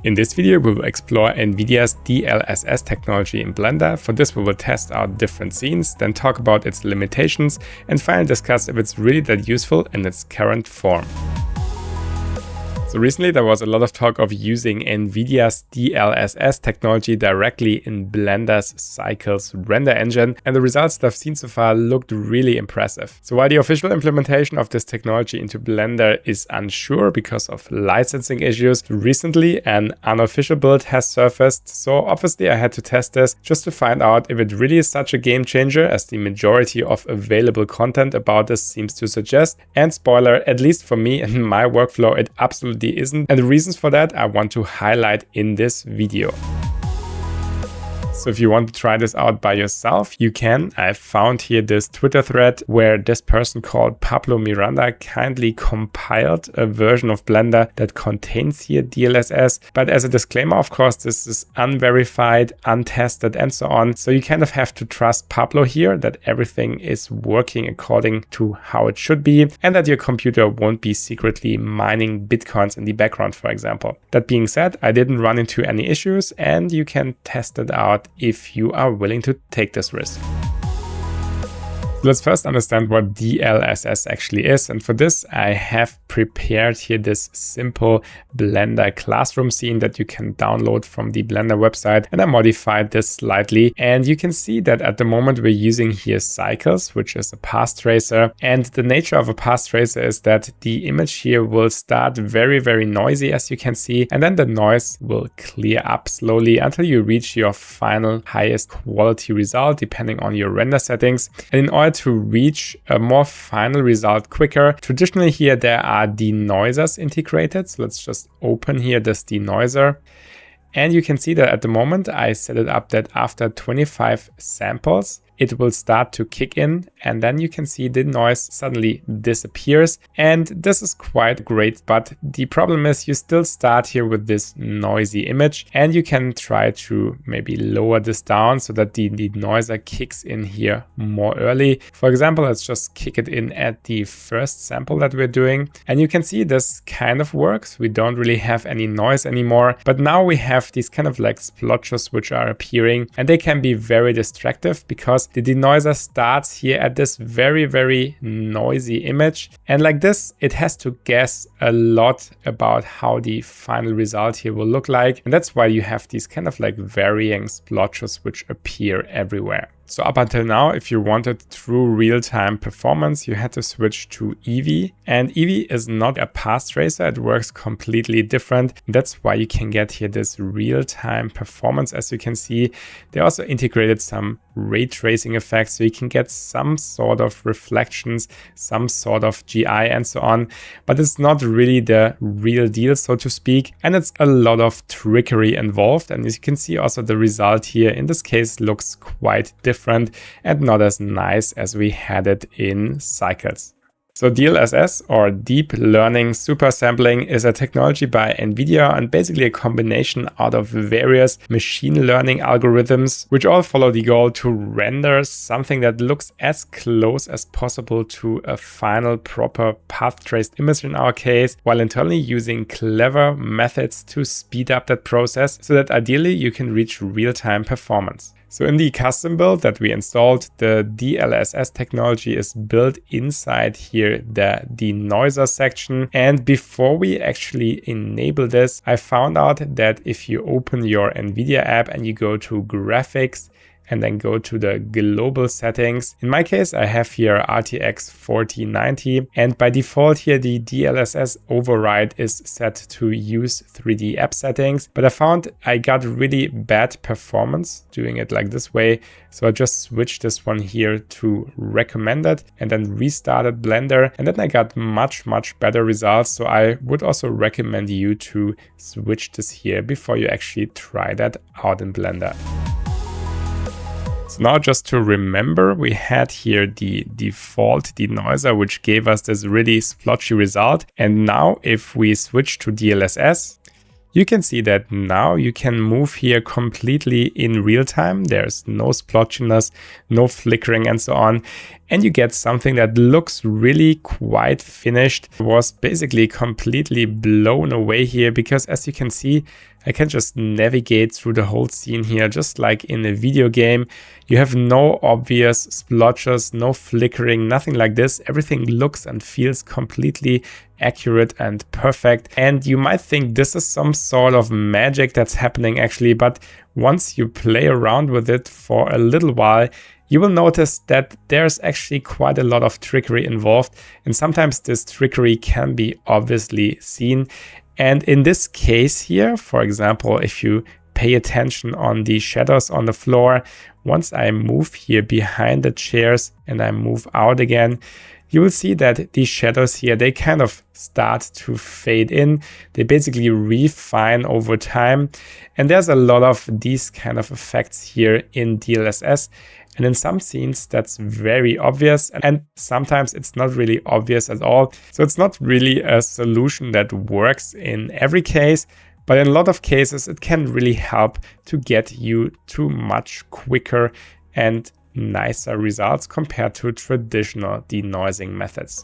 In this video, we will explore NVIDIA's DLSS technology in Blender. For this, we will test out different scenes, then talk about its limitations, and finally discuss if it's really that useful in its current form. So recently there was a lot of talk of using NVIDIA's DLSS technology directly in Blender's Cycles render engine, and the results that I've seen so far looked really impressive. So while the official implementation of this technology into Blender is unsure because of licensing issues, recently an unofficial build has surfaced, so obviously I had to test this just to find out if it really is such a game changer as the majority of available content about this seems to suggest. And spoiler, at least for me and my workflow, it absolutely isn't, and the reasons for that I want to highlight in this video. So if you want to try this out by yourself, you can. I found here this Twitter thread where this person called Pablo Miranda kindly compiled a version of Blender that contains here DLSS. But as a disclaimer, of course, this is unverified, untested, and so on. So you kind of have to trust Pablo here that everything is working according to how it should be, and that your computer won't be secretly mining bitcoins in the background, for example. That being said, I didn't run into any issues, and you can test it out if you are willing to take this risk. Let's first understand what DLSS actually is, and for this I have prepared here this simple Blender classroom scene that you can download from the Blender website, and I modified this slightly, and you can see that at the moment we're using here Cycles, which is a path tracer, and the nature of a path tracer is that the image here will start very noisy, as you can see, and then the noise will clear up slowly until you reach your final highest quality result depending on your render settings. And in order to reach a more final result quicker, traditionally here there are denoisers integrated. So let's just open here this denoiser. And you can see that at the moment I set it up that after 25 samples, it will start to kick in, and then you can see the noise suddenly disappears. And this is quite great, but the problem is you still start here with this noisy image, and you can try to maybe lower this down so that the denoiser kicks in here more early. For example, let's just kick it in at the first sample that we're doing. And you can see this kind of works. We don't really have any noise anymore, but now we have these kind of like splotches which are appearing, and they can be very distractive because the denoiser starts here at this very noisy image, and like this it has to guess a lot about how the final result here will look like, and that's why you have these kind of like varying splotches which appear everywhere. So up until now, if you wanted true real-time performance, you had to switch to Eevee. And Eevee is not a path tracer, it works completely different. That's why you can get here this real-time performance. As you can see, they also integrated some ray tracing effects, so you can get some sort of reflections, some sort of GI and so on. But it's not really the real deal, so to speak. And it's a lot of trickery involved. And as you can see, also the result here in this case looks quite different and not as nice as we had it in Cycles. So DLSS, or Deep Learning Super Sampling, is a technology by NVIDIA and basically a combination out of various machine learning algorithms, which all follow the goal to render something that looks as close as possible to a final proper path traced image in our case, while internally using clever methods to speed up that process so that ideally you can reach real-time performance. So in the custom build that we installed, the DLSS technology is built inside here the denoiser section. And before we actually enable this, I found out that if you open your NVIDIA app and you go to graphics, and then go to the global settings. In my case, I have here RTX 4090, and by default here, the DLSS override is set to use 3D app settings, but I found I got really bad performance doing it like this way. So I just switched this one here to recommended and then restarted Blender, and then I got much better results. So I would also recommend you to switch this here before you actually try that out in Blender. So now just to remember, we had here the default denoiser, which gave us this really splotchy result. And now if we switch to DLSS, you can see that now you can move here completely in real time. There's no splotchiness, no flickering and so on. And you get something that looks really quite finished. I was basically completely blown away here because, as you can see, I can just navigate through the whole scene here, just like in a video game. You have no obvious splotches, no flickering, nothing like this. Everything looks and feels completely accurate and perfect. And you might think this is some sort of magic that's happening actually, but once you play around with it for a little while, you will notice that there's actually quite a lot of trickery involved, and sometimes this trickery can be obviously seen. And in this case here, for example, if you pay attention on the shadows on the floor, once I move here behind the chairs and I move out again, you will see that these shadows here, they kind of start to fade in. They basically refine over time. And there's a lot of these kind of effects here in DLSS. And in some scenes, that's very obvious. And sometimes it's not really obvious at all. So it's not really a solution that works in every case. But in a lot of cases, it can really help to get you to much quicker and nicer results compared to traditional denoising methods.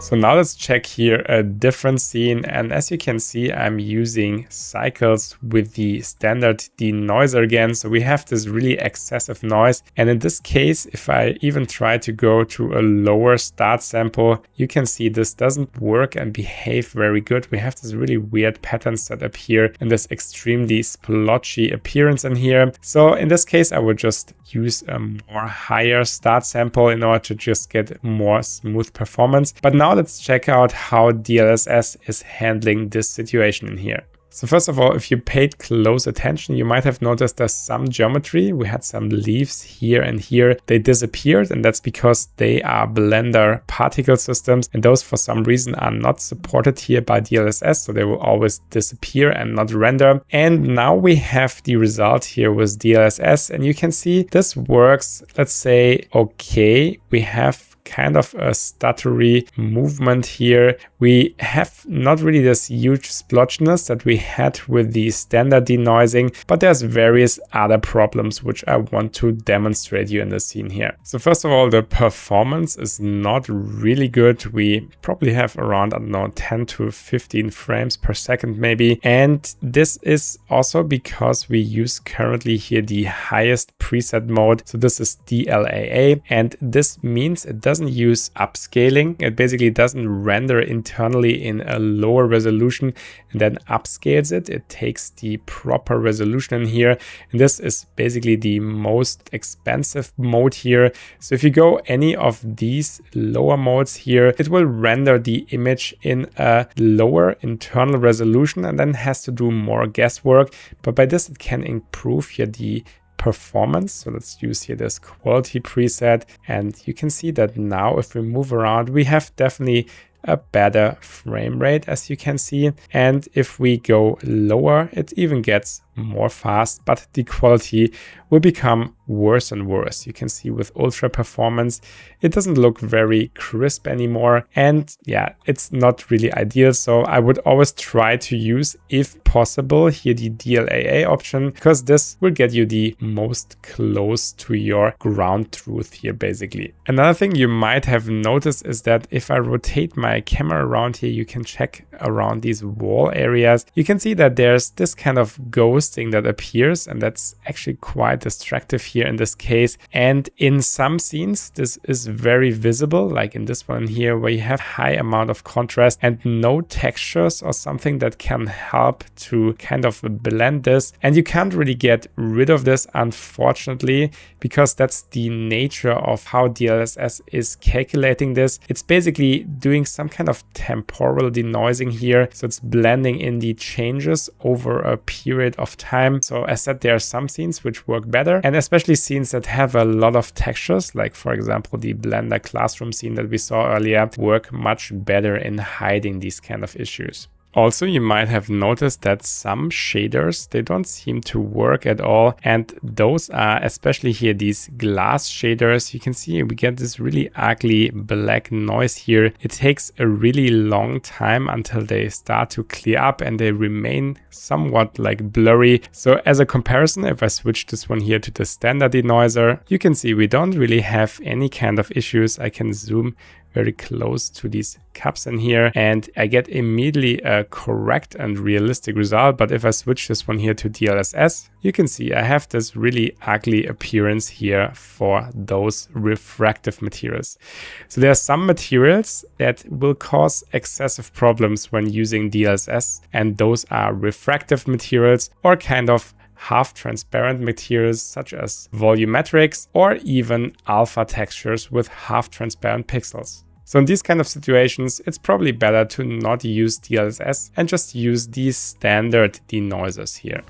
So now let's check here a different scene, and as you can see, I'm using cycles with the standard denoiser again. So we have this really excessive noise, and in this case, if I even try to go to a lower start sample, you can see this doesn't work and behave very good. We have this really weird pattern set up here and this extremely splotchy appearance in here. So in this case, I would just use a more higher start sample in order to just get more smooth performance. But now let's check out how DLSS is handling this situation in here. So first of all, if you paid close attention, you might have noticed there's some geometry. We had some leaves here and here. They disappeared, and that's because they are Blender particle systems, and those for some reason are not supported here by DLSS, so they will always disappear and not render. And now we have the result here with DLSS, and you can see this works, let's say, okay. We have kind of a stuttery movement here. We have not really this huge splotchiness that we had with the standard denoising, but there's various other problems which I want to demonstrate you in the scene here. So first of all, the performance is not really good. We probably have around, I don't know, 10 to 15 frames per second maybe. And this is also because we use currently here the highest preset mode. So this is DLAA, and this means it doesn't use upscaling. It basically doesn't render internally in a lower resolution and then upscales it. It takes the proper resolution in here, and this is basically the most expensive mode here. So if you go any of these lower modes here, it will render the image in a lower internal resolution and then has to do more guesswork. But by this, it can improve here the performance. So let's use here this quality preset, and you can see that now if we move around, we have definitely a better frame rate, as you can see. And if we go lower, it even gets more fast, but the quality will become worse and worse. You can see with ultra performance, it doesn't look very crisp anymore. And yeah, it's not really ideal. So I would always try to use, if possible, here the DLAA option, because this will get you the most close to your ground truth here, basically. Another thing you might have noticed is that if I rotate my camera around here, you can check around these wall areas. You can see that there's this kind of ghosting that appears, and that's actually quite distractive here in this case. And in some scenes, this is very visible, like in this one here, where you have high amount of contrast and no textures or something that can help to kind of blend this. And you can't really get rid of this, unfortunately, because that's the nature of how DLSS is calculating this. It's basically doing some kind of temporal denoising here. So it's blending in the changes over a period of time. So as said, there are some scenes which work better, and especially scenes that have a lot of textures, like for example the Blender classroom scene that we saw earlier, work much better in hiding these kind of issues. Also, you might have noticed that some shaders, they don't seem to work at all. And those are especially here, these glass shaders. You can see we get this really ugly black noise here. It takes a really long time until they start to clear up and they remain somewhat like blurry. So as a comparison, if I switch this one here to the standard denoiser, you can see we don't really have any kind of issues. I can zoom very close to these cups in here and I get immediately a correct and realistic result. But if I switch this one here to DLSS, you can see I have this really ugly appearance here for those refractive materials. So there are some materials that will cause excessive problems when using DLSS, and those are refractive materials or kind of half-transparent materials such as volumetrics or even alpha textures with half-transparent pixels. So in these kind of situations, it's probably better to not use DLSS and just use these standard denoisers here.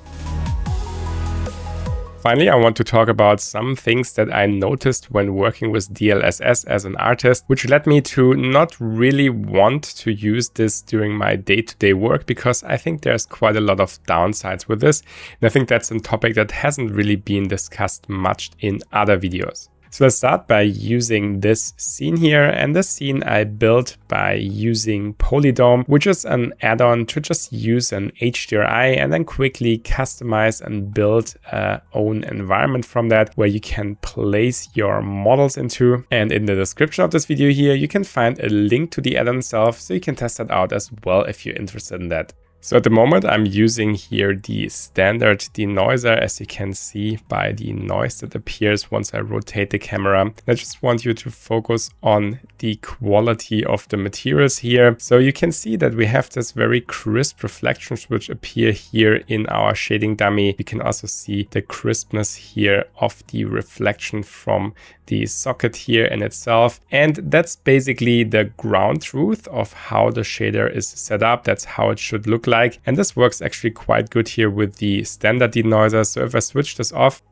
Finally, I want to talk about some things that I noticed when working with DLSS as an artist, which led me to not really want to use this during my day-to-day work, because I think there's quite a lot of downsides with this. And I think that's a topic that hasn't really been discussed much in other videos. So let's start by using this scene here, and this scene I built by using PolyDome, which is an add-on to just use an HDRI and then quickly customize and build a own environment from that where you can place your models into. And in the description of this video here, you can find a link to the add-on itself, so you can test that out as well if you're interested in that. So at the moment I'm using here the standard denoiser, as you can see by the noise that appears once I rotate the camera. I just want you to focus on the quality of the materials here. So you can see that we have this very crisp reflections which appear here in our shading dummy. You can also see the crispness here of the reflection from the socket here in itself. And that's basically the ground truth of how the shader is set up. That's how it should look like. And this works actually quite good here with the standard denoiser. So if I switch this off,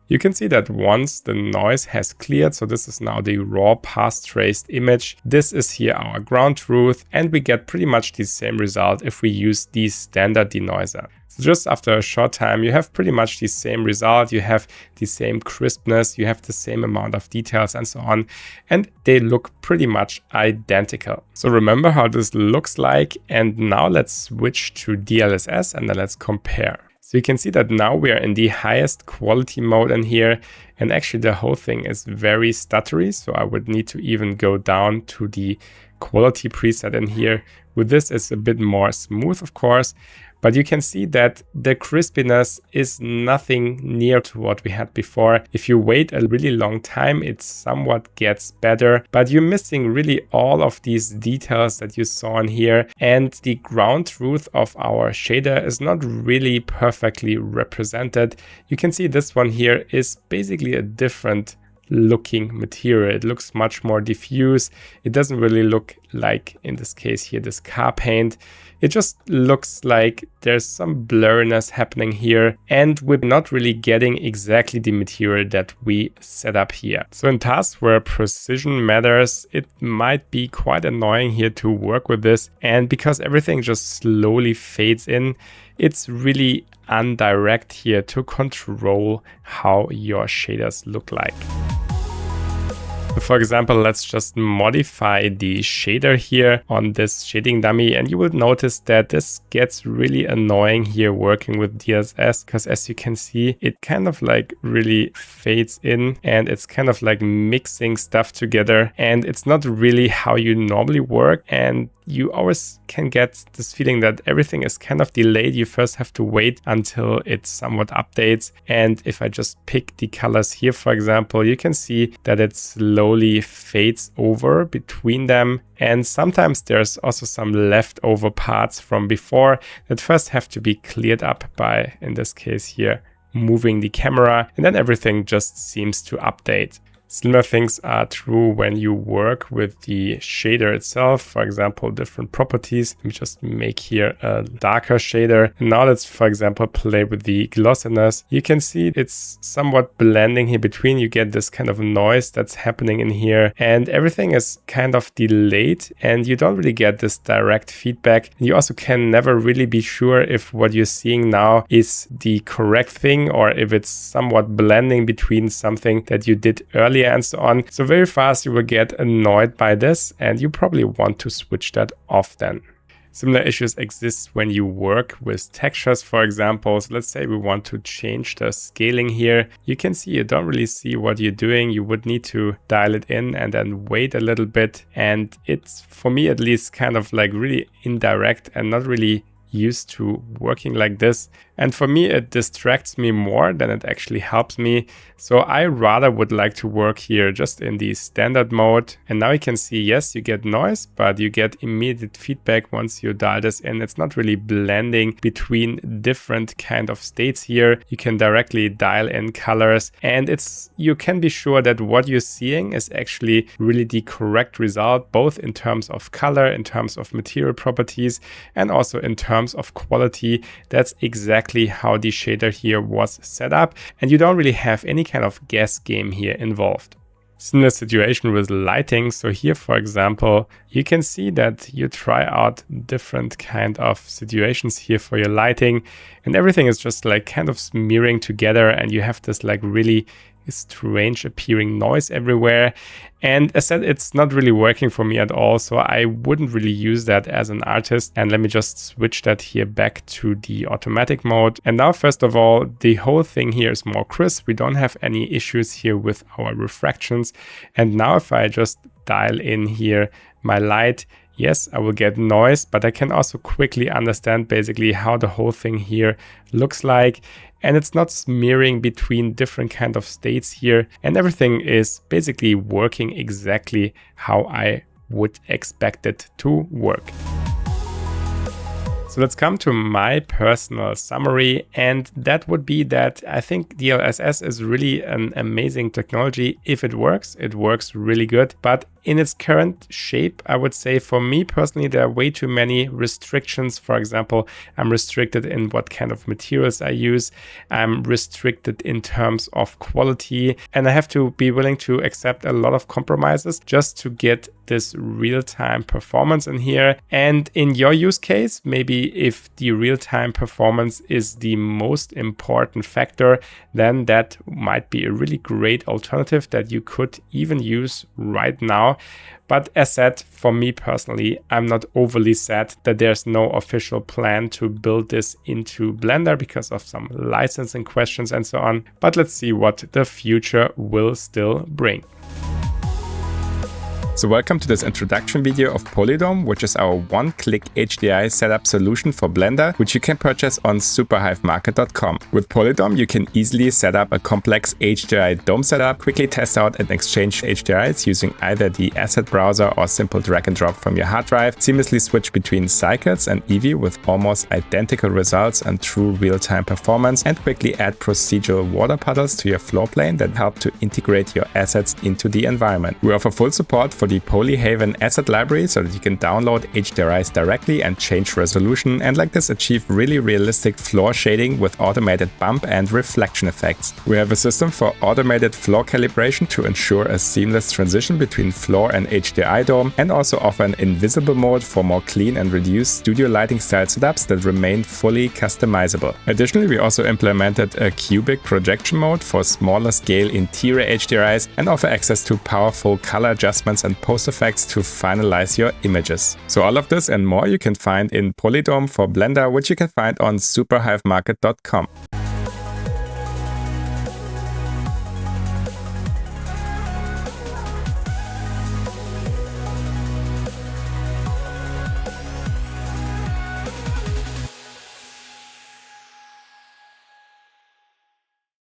you can see that once the noise has cleared, so this is now the raw path traced image, this is here our ground truth, and we get pretty much the same result if we use the standard denoiser. So just after a short time, you have pretty much the same result, you have the same crispness, you have the same amount of details and so on, and they look pretty much identical. So remember how this looks like, and now let's switch to DLSS and then let's compare. So you can see that now we are in the highest quality mode in here, and actually the whole thing is very stuttery. So I would need to even go down to the quality preset in here. With this, it's a bit more smooth, of course, but you can see that the crispiness is nothing near to what we had before. If you wait a really long time, it somewhat gets better, but you're missing really all of these details that you saw in here. And the ground truth of our shader is not really perfectly represented. You can see this one here is basically a different looking material. It looks much more diffuse. It doesn't really look like, in this case here, this car paint. It just looks like there's some blurriness happening here, and we're not really getting exactly the material that we set up here. So in tasks where precision matters, it might be quite annoying here to work with this. And because everything just slowly fades in, it's really indirect here to control how your shaders look like. For example, let's just modify the shader here on this shading dummy, and you will notice that this gets really annoying here working with DLSS, because as you can see, it kind of like really fades in and it's kind of like mixing stuff together, and it's not really how you normally work, and you always can get this feeling that everything is kind of delayed. You first have to wait until it somewhat updates. And if I just pick the colors here, for example, you can see that it slowly fades over between them. And sometimes there's also some leftover parts from before that first have to be cleared up by, in this case here, moving the camera, and then everything just seems to update. Similar things are true when you work with the shader itself. For example, different properties. Let me just make here a darker shader. And now let's, for example, play with the glossiness. You can see it's somewhat blending here between. You get this kind of noise that's happening in here, and everything is kind of delayed, and you don't really get this direct feedback. You also can never really be sure if what you're seeing now is the correct thing or if it's somewhat blending between something that you did earlier and so on. So very fast you will get annoyed by this, and you probably want to switch that off then. Similar issues exist when you work with textures, for example. So let's say we want to change the scaling here. You can see you don't really see what you're doing. You would need to dial it in and then wait a little bit. And it's, for me at least, kind of like really indirect and not really used to working like this. And for me, it distracts me more than it actually helps me. So I rather would like to work here just in the standard mode. And now you can see, yes, you get noise, but you get immediate feedback once you dial this in. It's not really blending between different kind of states here. You can directly dial in colors, and you can be sure that what you're seeing is actually really the correct result, both in terms of color, in terms of material properties, and also in terms of quality. That's exactly how the shader here was set up, and you don't really have any kind of guess game here involved. Similar situation with lighting. So here, for example, you can see that you try out different kind of situations here for your lighting, and everything is just like kind of smearing together, and you have this like really strange appearing noise everywhere. And as said, it's not really working for me at all, so I wouldn't really use that as an artist. And let me just switch that here back to the automatic mode. And now, first of all, the whole thing here is more crisp. We don't have any issues here with our refractions. And now if I just dial in here my light, yes, I will get noise, but I can also quickly understand basically how the whole thing here looks like. And it's not smearing between different kind of states here. And everything is basically working exactly how I would expect it to work. So let's come to my personal summary, and that would be that I think DLSS is really an amazing technology. If it works really good, but in its current shape, I would say for me personally, there are way too many restrictions. For example, I'm restricted in what kind of materials I use. I'm restricted in terms of quality, and I have to be willing to accept a lot of compromises just to get this real-time performance in here. And in your use case, maybe if the real-time performance is the most important factor, then that might be a really great alternative that you could even use right now. But as said, for me personally, I'm not overly sad that there's no official plan to build this into Blender because of some licensing questions and so on. But let's see what the future will still bring. So welcome to this introduction video of PolyDome, which is our one-click HDRI setup solution for Blender, which you can purchase on superhivemarket.com. With PolyDome, you can easily set up a complex HDRI dome setup, quickly test out and exchange HDRIs using either the asset browser or simple drag and drop from your hard drive, seamlessly switch between cycles and Eevee with almost identical results and true real-time performance, and quickly add procedural water puddles to your floor plane that help to integrate your assets into the environment. We offer full support for the PolyHaven asset library so that you can download HDRIs directly and change resolution, and like this achieve really realistic floor shading with automated bump and reflection effects. We have a system for automated floor calibration to ensure a seamless transition between floor and HDRI dome, and also offer an invisible mode for more clean and reduced studio lighting style setups that remain fully customizable. Additionally, we also implemented a cubic projection mode for smaller scale interior HDRIs and offer access to powerful color adjustments and post effects to finalize your images. So all of this and more you can find in PolyDome for Blender, which you can find on superhivemarket.com.